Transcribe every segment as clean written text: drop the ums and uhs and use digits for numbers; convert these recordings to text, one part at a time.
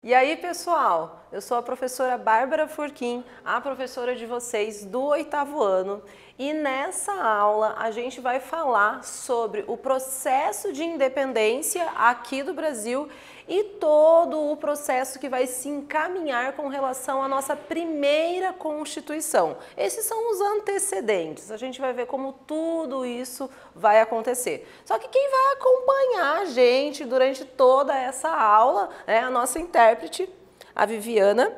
E aí, pessoal, eu sou a professora Bárbara Furquim, a professora de vocês do 8º ano, e nessa aula a gente vai falar sobre o processo de independência aqui do Brasil e todo o processo que vai se encaminhar com relação à nossa primeira Constituição. Esses são os antecedentes, a gente vai ver como tudo isso vai acontecer. Só que quem vai acompanhar a gente durante toda essa aula é a nossa intérprete, a Viviana,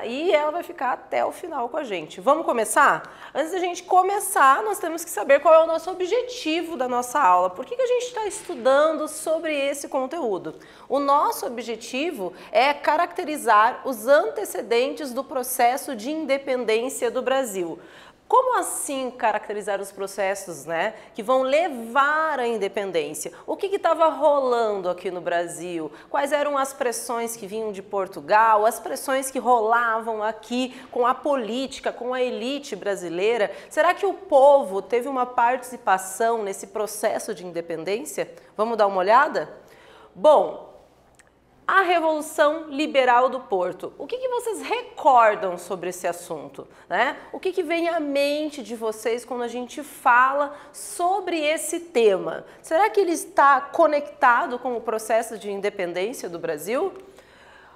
e ela vai ficar até o final com a gente. Vamos começar? Antes da gente começar, nós temos que saber qual é o nosso objetivo da nossa aula. Por que a gente está estudando sobre esse conteúdo? O nosso objetivo é caracterizar os antecedentes do processo de independência do Brasil. Como assim caracterizar os processos, que vão levar à independência? O que estava rolando aqui no Brasil? Quais eram as pressões que vinham de Portugal, as pressões que rolavam aqui com a política, com a elite brasileira? Será que o povo teve uma participação nesse processo de independência? Vamos dar uma olhada? Bom, a Revolução Liberal do Porto. O que vocês recordam sobre esse assunto? O que vem à mente de vocês quando a gente fala sobre esse tema? Será que ele está conectado com o processo de independência do Brasil?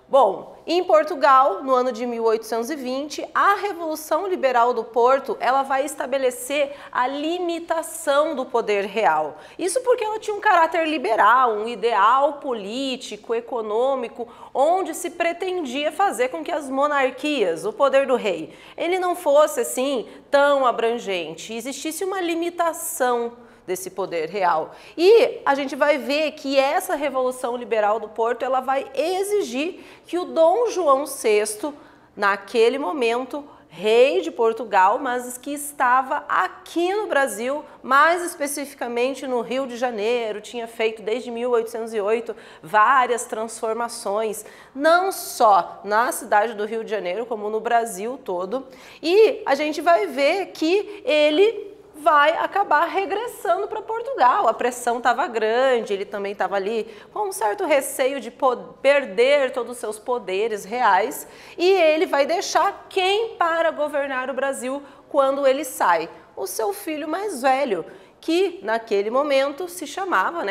Bom, em Portugal, no ano de 1820, a Revolução Liberal do Porto, ela vai estabelecer a limitação do poder real. Isso porque ela tinha um caráter liberal, um ideal político, econômico, onde se pretendia fazer com que as monarquias, o poder do rei, ele não fosse assim tão abrangente, existisse uma limitação desse poder real. E a gente vai ver que essa Revolução Liberal do Porto, ela vai exigir que o Dom João VI, naquele momento, rei de Portugal, mas que estava aqui no Brasil, mais especificamente no Rio de Janeiro, tinha feito desde 1808 várias transformações, não só na cidade do Rio de Janeiro, como no Brasil todo. E a gente vai ver que ele vai acabar regressando para Portugal. A pressão estava grande, ele também estava ali com um certo receio de perder todos os seus poderes reais, e ele vai deixar quem para governar o Brasil quando ele sai? O seu filho mais velho, que naquele momento se chamava,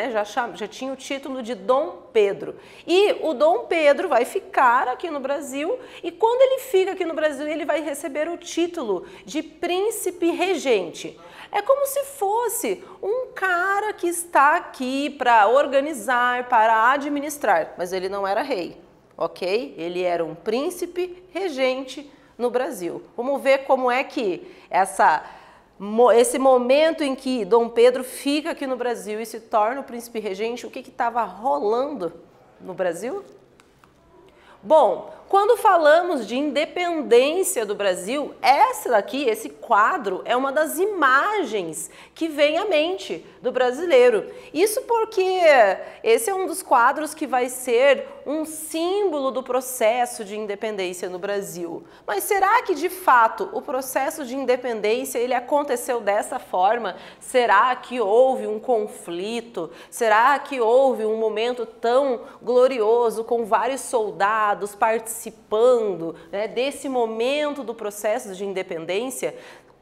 já tinha o título de Dom Pedro. E o Dom Pedro vai ficar aqui no Brasil, e quando ele fica aqui no Brasil, ele vai receber o título de príncipe regente. É como se fosse um cara que está aqui para organizar, para administrar, mas ele não era rei, ok? Ele era um príncipe regente no Brasil. Vamos ver como é que esse momento em que Dom Pedro fica aqui no Brasil e se torna o príncipe regente, o que estava rolando no Brasil? Bom, quando falamos de independência do Brasil, esse quadro é uma das imagens que vem à mente do brasileiro. Isso porque esse é um dos quadros que vai ser um símbolo do processo de independência no Brasil. Mas será que, de fato, o processo de independência ele aconteceu dessa forma? Será que houve um conflito? Será que houve um momento tão glorioso com vários soldados participando desse momento do processo de independência?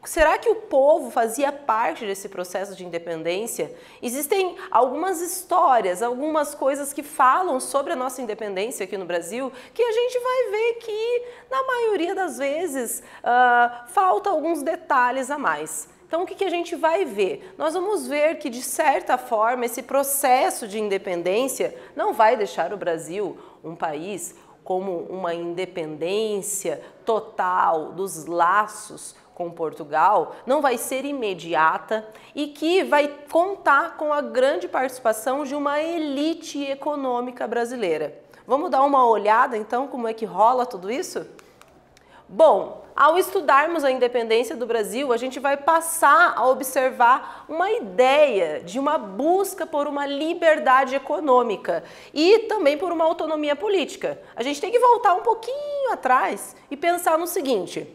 Será que o povo fazia parte desse processo de independência? Existem algumas histórias, algumas coisas que falam sobre a nossa independência aqui no Brasil, que a gente vai ver que, na maioria das vezes, falta alguns detalhes a mais. Então, o que a gente vai ver? Nós vamos ver que, de certa forma, esse processo de independência não vai deixar o Brasil um país como uma independência total dos laços com Portugal, não vai ser imediata e que vai contar com a grande participação de uma elite econômica brasileira. Vamos dar uma olhada então como é que rola tudo isso? Bom, ao estudarmos a independência do Brasil, a gente vai passar a observar uma ideia de uma busca por uma liberdade econômica e também por uma autonomia política. A gente tem que voltar um pouquinho atrás e pensar no seguinte: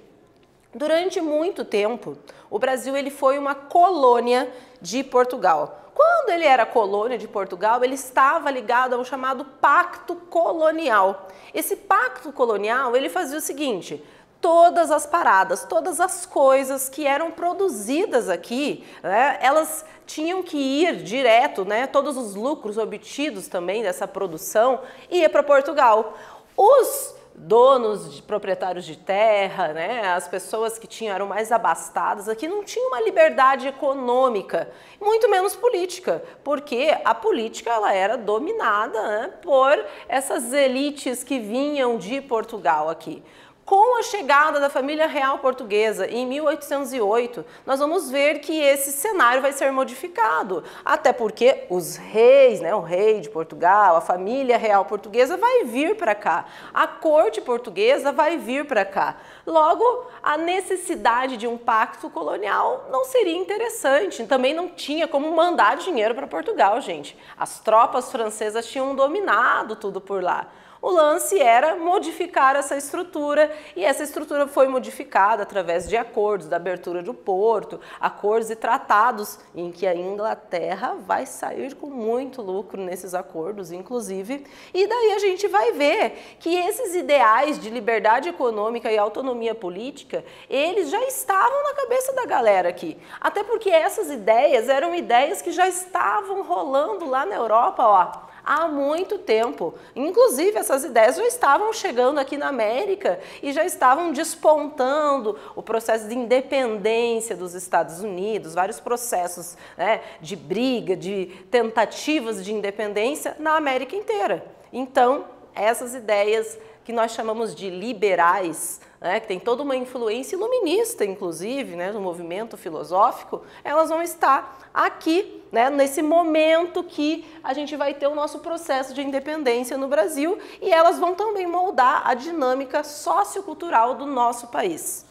durante muito tempo, o Brasil ele foi uma colônia de Portugal. Quando ele era colônia de Portugal, ele estava ligado ao chamado Pacto Colonial. Esse Pacto Colonial, ele fazia o seguinte: todas as paradas, todas as coisas que eram produzidas aqui, né, elas tinham que ir direto, né, todos os lucros obtidos também dessa produção ia para Portugal. Os donos, proprietários de terra, né, as pessoas que eram mais abastadas aqui não tinham uma liberdade econômica, muito menos política, porque a política ela era dominada, né, por essas elites que vinham de Portugal aqui. Com a chegada da família real portuguesa em 1808, nós vamos ver que esse cenário vai ser modificado, até porque os reis, né, o rei de Portugal, a família real portuguesa vai vir para cá, a corte portuguesa vai vir para cá. Logo, a necessidade de um pacto colonial não seria interessante, também não tinha como mandar dinheiro para Portugal, gente. As tropas francesas tinham dominado tudo por lá. O lance era modificar essa estrutura e essa estrutura foi modificada através de acordos, da abertura do porto, acordos e tratados em que a Inglaterra vai sair com muito lucro nesses acordos, inclusive. E daí a gente vai ver que esses ideais de liberdade econômica e autonomia política, eles já estavam na cabeça da galera aqui. Até porque essas ideias eram ideias que já estavam rolando lá na Europa, ó, há muito tempo. Inclusive, essas ideias já estavam chegando aqui na América e já estavam despontando o processo de independência dos Estados Unidos, vários processos, né, de briga, de tentativas de independência na América inteira. Então, essas ideias que nós chamamos de liberais, né, que tem toda uma influência iluminista, inclusive, né, no movimento filosófico, elas vão estar aqui, né, nesse momento que a gente vai ter o nosso processo de independência no Brasil e elas vão também moldar a dinâmica sociocultural do nosso país.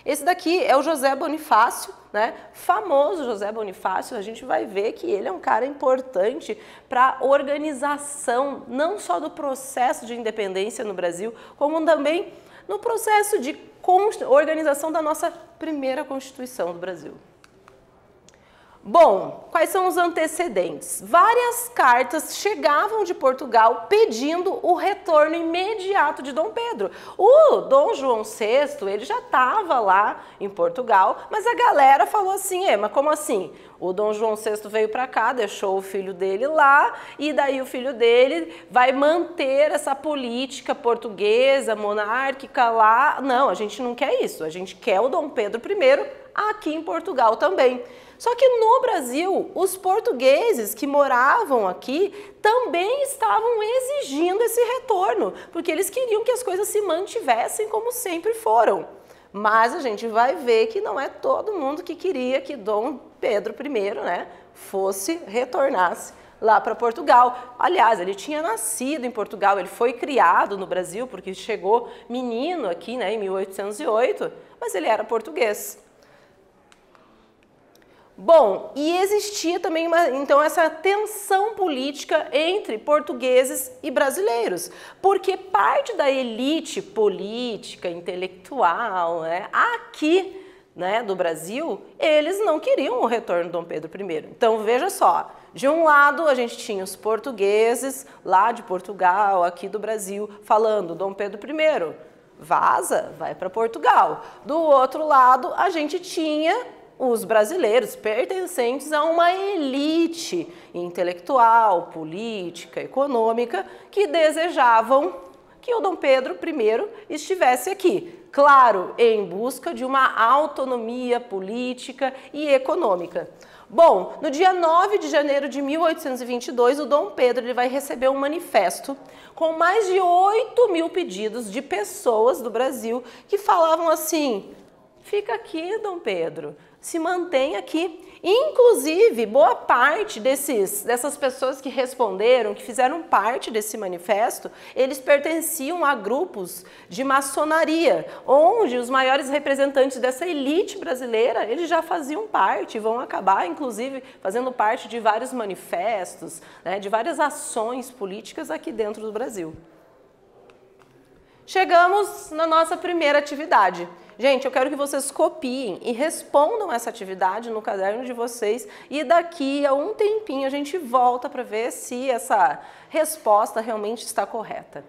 Esse daqui é o José Bonifácio, né? Famoso José Bonifácio, a gente vai ver que ele é um cara importante para a organização, não só do processo de independência no Brasil, como também no processo de organização da nossa primeira Constituição do Brasil. Bom, quais são os antecedentes? Várias cartas chegavam de Portugal pedindo o retorno imediato de Dom Pedro. O Dom João VI, ele já estava lá em Portugal, mas a galera falou assim, mas como assim? O Dom João VI veio para cá, deixou o filho dele lá, e daí o filho dele vai manter essa política portuguesa, monárquica lá. Não, a gente não quer isso, a gente quer o Dom Pedro I aqui em Portugal também. Só que no Brasil, os portugueses que moravam aqui também estavam exigindo esse retorno, porque eles queriam que as coisas se mantivessem como sempre foram. Mas a gente vai ver que não é todo mundo que queria que Dom Pedro I, né, retornasse lá para Portugal. Aliás, ele tinha nascido em Portugal, ele foi criado no Brasil, porque chegou menino aqui, né, em 1808, mas ele era português. Bom, e existia também então essa tensão política entre portugueses e brasileiros, porque parte da elite política, intelectual, né, aqui, né, do Brasil, eles não queriam o retorno de Dom Pedro I. Então veja só, de um lado a gente tinha os portugueses lá de Portugal, aqui do Brasil, falando Dom Pedro I, vaza, vai para Portugal. Do outro lado a gente tinha os brasileiros pertencentes a uma elite intelectual, política, econômica, que desejavam que o Dom Pedro I estivesse aqui. Claro, em busca de uma autonomia política e econômica. Bom, no dia 9 de janeiro de 1822, o Dom Pedro ele vai receber um manifesto com mais de 8.000 pedidos de pessoas do Brasil que falavam assim: fica aqui, Dom Pedro, se mantém aqui. Inclusive, boa parte dessas pessoas que responderam, que fizeram parte desse manifesto, eles pertenciam a grupos de maçonaria, onde os maiores representantes dessa elite brasileira, eles já faziam parte, vão acabar, inclusive, fazendo parte de vários manifestos, né, de várias ações políticas aqui dentro do Brasil. Chegamos na nossa primeira atividade. Gente, eu quero que vocês copiem e respondam essa atividade no caderno de vocês e daqui a um tempinho a gente volta para ver se essa resposta realmente está correta.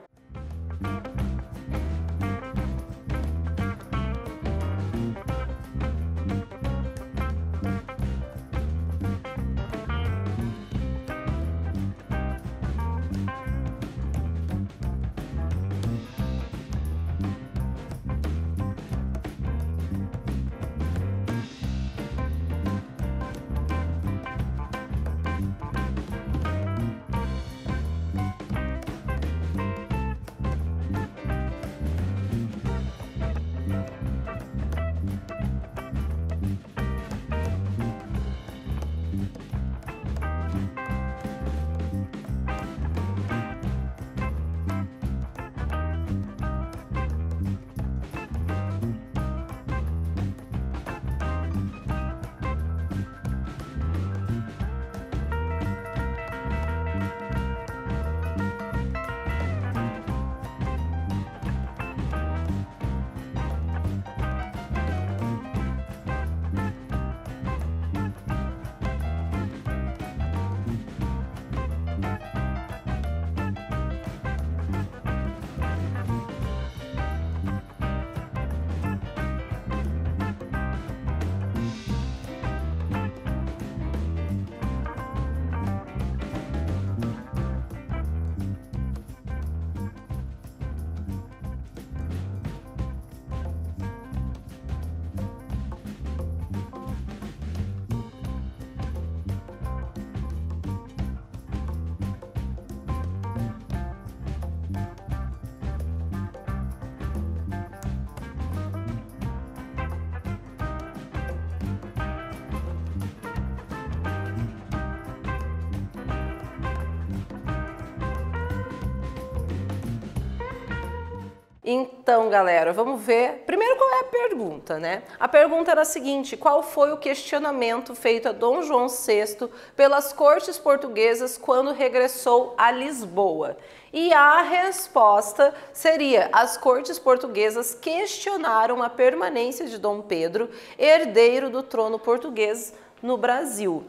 Então, galera, vamos ver primeiro qual é a pergunta, né? A pergunta era a seguinte: qual foi o questionamento feito a Dom João VI pelas cortes portuguesas quando regressou a Lisboa? E a resposta seria: as cortes portuguesas questionaram a permanência de Dom Pedro, herdeiro do trono português no Brasil.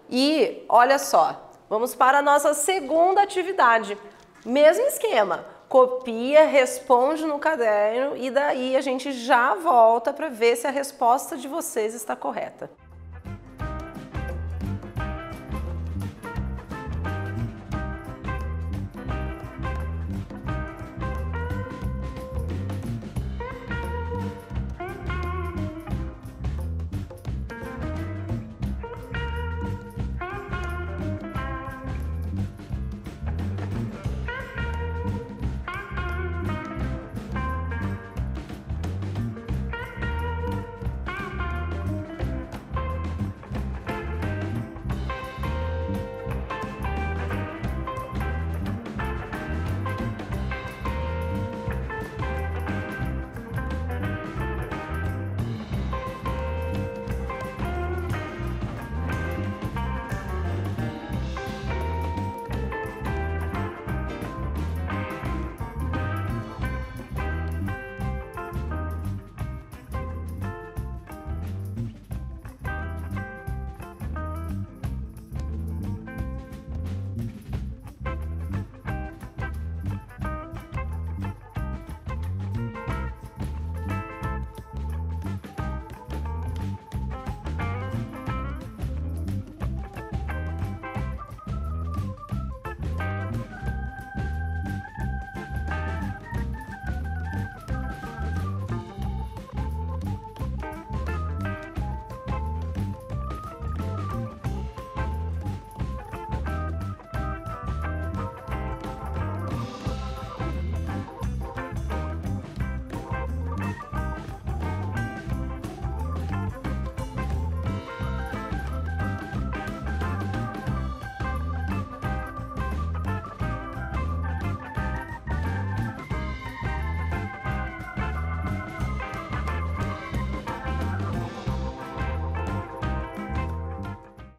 E olha só, vamos para a nossa segunda atividade. Mesmo esquema. Copia, responde no caderno e daí a gente já volta para ver se a resposta de vocês está correta.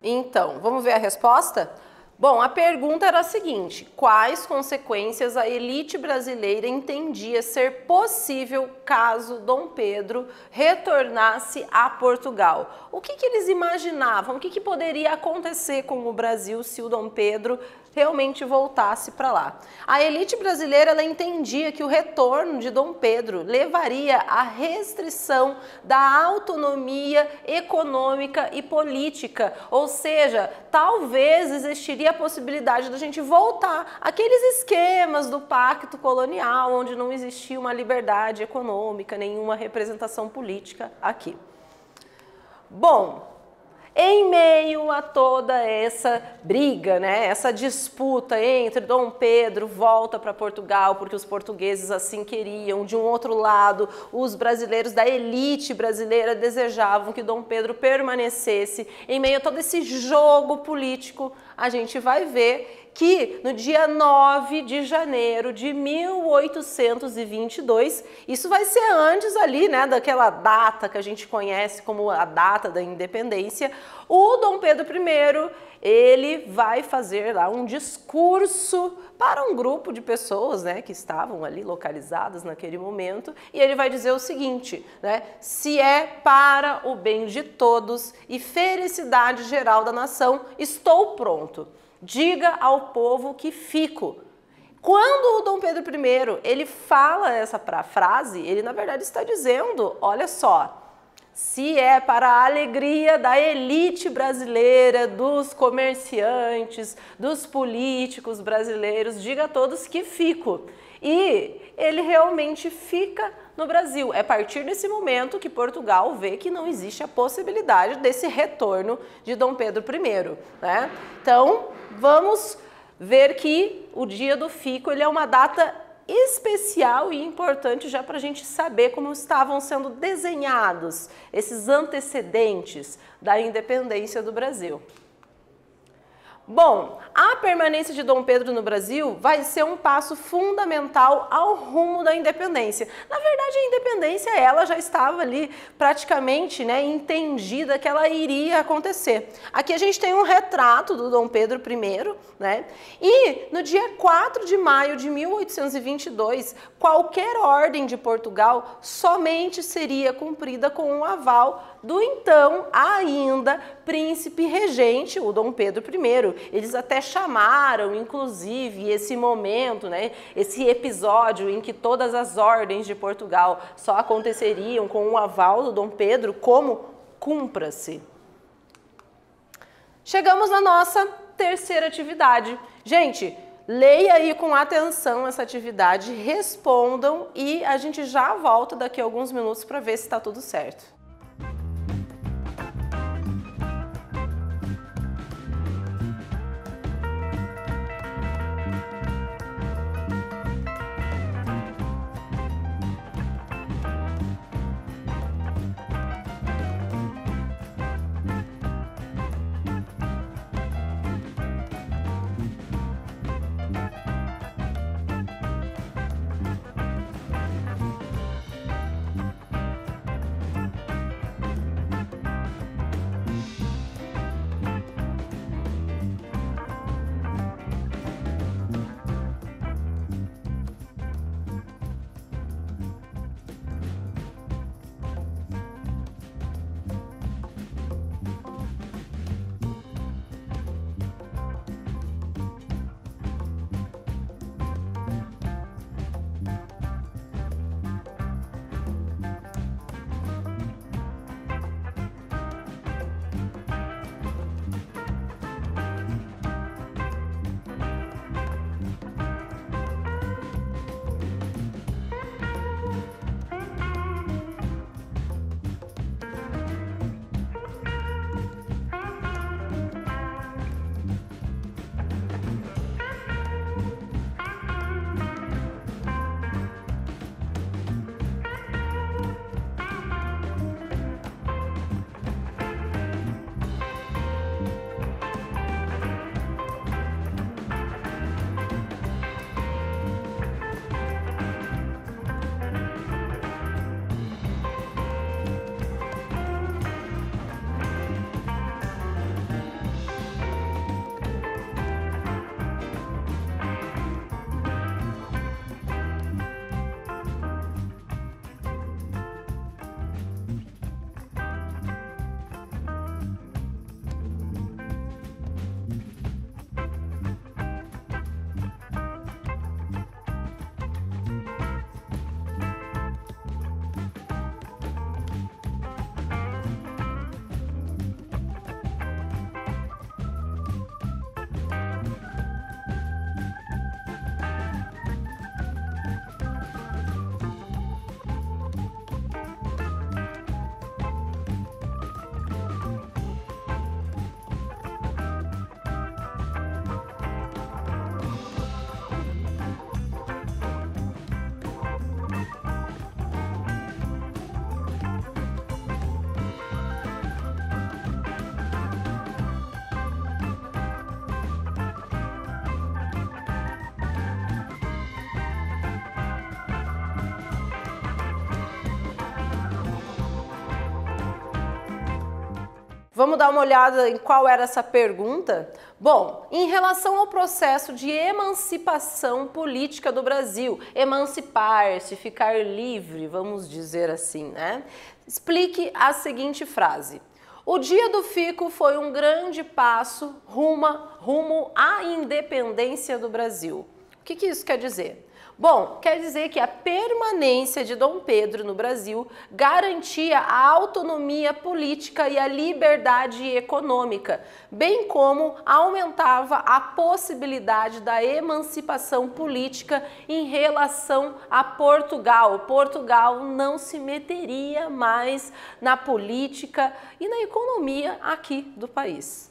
Então, vamos ver a resposta? Bom, a pergunta era a seguinte: quais consequências a elite brasileira entendia ser possível caso Dom Pedro retornasse a Portugal? O que eles imaginavam? O que poderia acontecer com o Brasil se o Dom Pedro realmente voltasse para lá? A elite brasileira ela entendia que o retorno de Dom Pedro levaria à restrição da autonomia econômica e política, ou seja, talvez existiria a possibilidade da gente voltar àqueles esquemas do pacto colonial, onde não existia uma liberdade econômica, nenhuma representação política aqui. Bom, em meio a toda essa briga, né, essa disputa entre Dom Pedro volta para Portugal porque os portugueses assim queriam, de um outro lado, os brasileiros da elite brasileira desejavam que Dom Pedro permanecesse. Em meio a todo esse jogo político, a gente vai ver que no dia 9 de janeiro de 1822, isso vai ser antes ali, né, daquela data que a gente conhece como a data da independência, o Dom Pedro I, ele vai fazer lá um discurso para um grupo de pessoas, né, que estavam ali localizadas naquele momento, e ele vai dizer o seguinte, né, se é para o bem de todos e felicidade geral da nação, estou pronto. Diga ao povo que fico. Quando o Dom Pedro I ele fala essa frase, ele na verdade está dizendo, olha só, se é para a alegria da elite brasileira, dos comerciantes, dos políticos brasileiros, diga a todos que fico. E ele realmente fica no Brasil. É a partir desse momento que Portugal vê que não existe a possibilidade desse retorno de Dom Pedro I, né? Então, vamos ver que o dia do fico ele é uma data especial e importante já para a gente saber como estavam sendo desenhados esses antecedentes da independência do Brasil. Bom, a permanência de Dom Pedro no Brasil vai ser um passo fundamental ao rumo da independência. Na verdade, a independência ela já estava ali praticamente, né, entendida que ela iria acontecer. Aqui a gente tem um retrato do Dom Pedro I, né? E no dia 4 de maio de 1822, qualquer ordem de Portugal somente seria cumprida com o aval do então ainda príncipe regente, o Dom Pedro I. Eles até chamaram, inclusive, esse momento, né, esse episódio em que todas as ordens de Portugal só aconteceriam com o aval do Dom Pedro como cumpra-se. Chegamos na nossa terceira atividade. Gente, leia aí com atenção essa atividade, respondam e a gente já volta daqui a alguns minutos para ver se está tudo certo. Vamos dar uma olhada em qual era essa pergunta? Bom, em relação ao processo de emancipação política do Brasil, emancipar-se, ficar livre, vamos dizer assim, né? Explique a seguinte frase. O dia do fico foi um grande passo rumo à independência do Brasil. O que isso quer dizer? Bom, quer dizer que a permanência de Dom Pedro no Brasil garantia a autonomia política e a liberdade econômica, bem como aumentava a possibilidade da emancipação política em relação a Portugal. Portugal não se meteria mais na política e na economia aqui do país.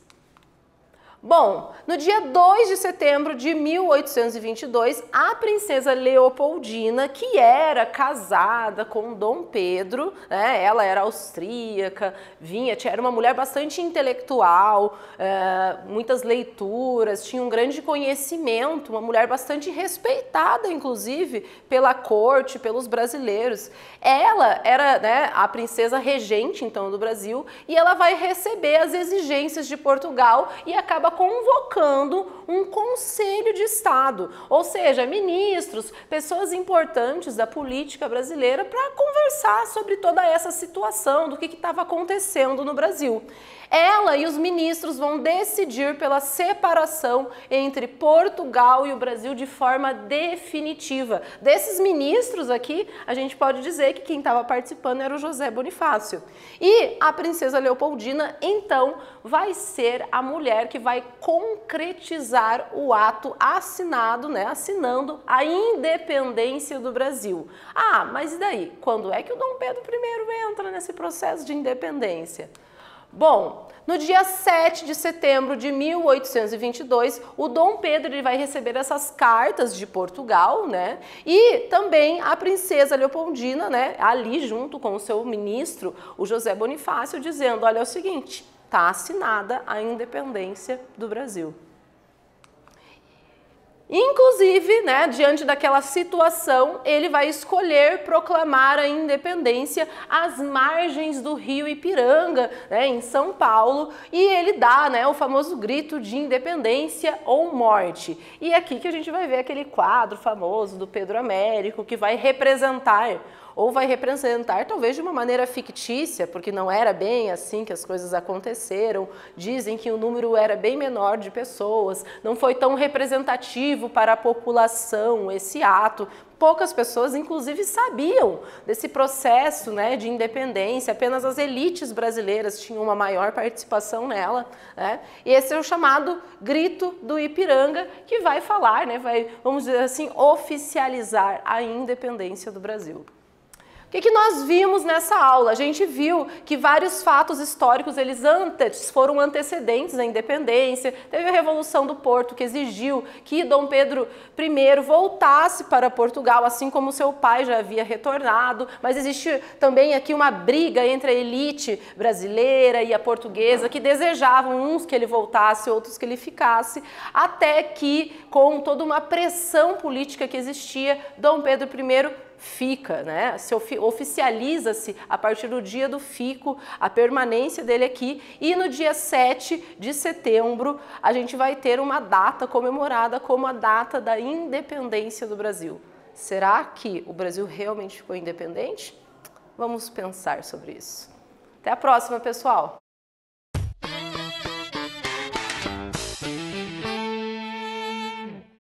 Bom, no dia 2 de setembro de 1822, a princesa Leopoldina, que era casada com Dom Pedro, né, ela era austríaca, era uma mulher bastante intelectual, muitas leituras, tinha um grande conhecimento, uma mulher bastante respeitada, inclusive, pela corte, pelos brasileiros. Ela era, né, a princesa regente, então, do Brasil, e ela vai receber as exigências de Portugal e acaba convocando um conselho de Estado, ou seja, ministros, pessoas importantes da política brasileira para conversar sobre toda essa situação, do que estava acontecendo no Brasil. Ela e os ministros vão decidir pela separação entre Portugal e o Brasil de forma definitiva. Desses ministros aqui, a gente pode dizer que quem estava participando era o José Bonifácio. E a princesa Leopoldina, então, vai ser a mulher que vai concretizar o ato assinado, né, assinando a independência do Brasil. Ah, mas e daí? Quando é que o Dom Pedro I entra nesse processo de independência? Bom, no dia 7 de setembro de 1822, o Dom Pedro ele vai receber essas cartas de Portugal, né? E também a princesa Leopoldina, né, ali junto com o seu ministro, o José Bonifácio, dizendo, olha, é o seguinte, está assinada a independência do Brasil. Inclusive, né, diante daquela situação, ele vai escolher proclamar a independência às margens do rio Ipiranga, né, em São Paulo, e ele dá, né, o famoso grito de independência ou morte. E é aqui que a gente vai ver aquele quadro famoso do Pedro Américo, que vai representar talvez de uma maneira fictícia, porque não era bem assim que as coisas aconteceram. Dizem que o número era bem menor de pessoas, não foi tão representativo para a população esse ato. Poucas pessoas, inclusive, sabiam desse processo, né, de independência, apenas as elites brasileiras tinham uma maior participação nela, né? E esse é o chamado Grito do Ipiranga, que vai falar, né, vamos dizer assim, oficializar a independência do Brasil. O que nós vimos nessa aula? A gente viu que vários fatos históricos eles foram antecedentes à independência. Teve a Revolução do Porto, que exigiu que Dom Pedro I voltasse para Portugal, assim como seu pai já havia retornado. Mas existe também aqui uma briga entre a elite brasileira e a portuguesa, que desejavam uns que ele voltasse, outros que ele ficasse, até que, com toda uma pressão política que existia, Dom Pedro I fica, né? Oficializa-se a partir do dia do fico, a permanência dele aqui, e no dia 7 de setembro a gente vai ter uma data comemorada como a data da independência do Brasil. Será que o Brasil realmente ficou independente? Vamos pensar sobre isso. Até a próxima, pessoal!